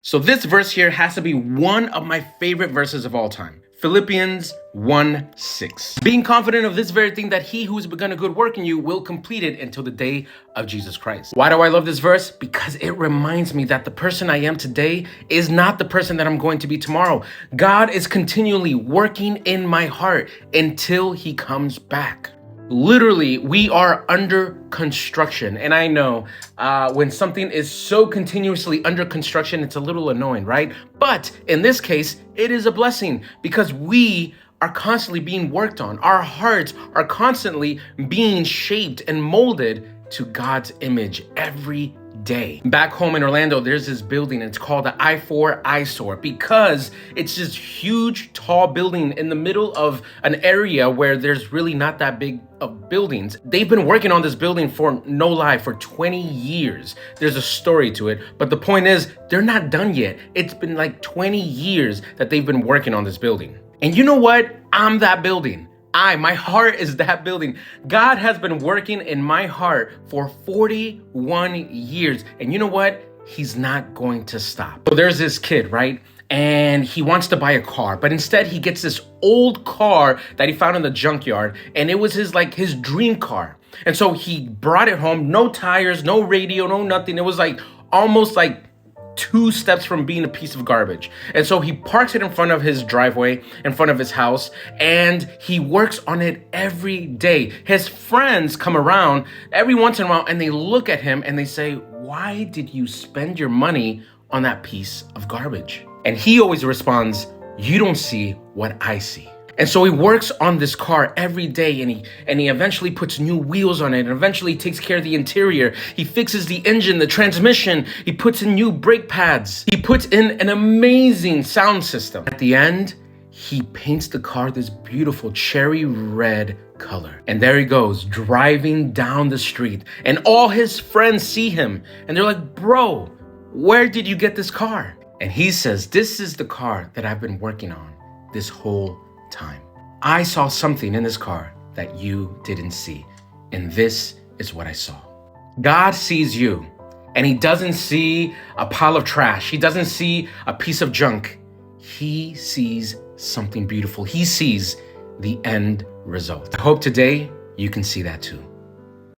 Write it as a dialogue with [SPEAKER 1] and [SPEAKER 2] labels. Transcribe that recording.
[SPEAKER 1] So this verse here has to be one of my favorite verses of all time. Philippians 1:6. Being confident of this very thing, that he who has begun a good work in you will complete it until the day of Jesus Christ. Why do I love this verse? Because it reminds me that the person I am today is not the person that I'm going to be tomorrow. God is continually working in my heart until he comes back. Literally, we are under construction. And I know when something is so continuously under construction, it's a little annoying, right? But in this case, it is a blessing because we are constantly being worked on. Our hearts are constantly being shaped and molded to God's image every day. Back home in Orlando, there's this building. It's called the I-4 Eyesore because it's this huge, tall building in the middle of an area where there's really not that big of buildings. They've been working on this building for, no lie, for 20 years. There's a story to it, but the point is, they're not done yet. It's been like 20 years that they've been working on this building. And you know what? I'm that building. My heart is that building. God has been working in my heart for 41 years. And you know what? He's not going to stop. So there's this kid, right? And he wants to buy a car, but instead he gets this old car that he found in the junkyard, and it was his dream car. And so he brought it home, no tires, no radio, no nothing. It was almost 2 steps from being a piece of garbage. And so he parks it in front of his driveway, in front of his house, and he works on it every day. His friends come around every once in a while and they look at him and they say, "Why did you spend your money on that piece of garbage?" And he always responds, "You don't see what I see." And so he works on this car every day, and he eventually puts new wheels on it, and eventually takes care of the interior. He fixes the engine, the transmission. He puts in new brake pads. He puts in an amazing sound system. At the end, he paints the car this beautiful cherry red color. And there he goes, driving down the street. And all his friends see him, and they're like, "Bro, where did you get this car?" And he says, "This is the car that I've been working on this whole time. I saw something in this car that you didn't see, and this is what I saw." God sees you, and he doesn't see a pile of trash. He doesn't see a piece of junk. He sees something beautiful. He sees the end result. I hope today you can see that too.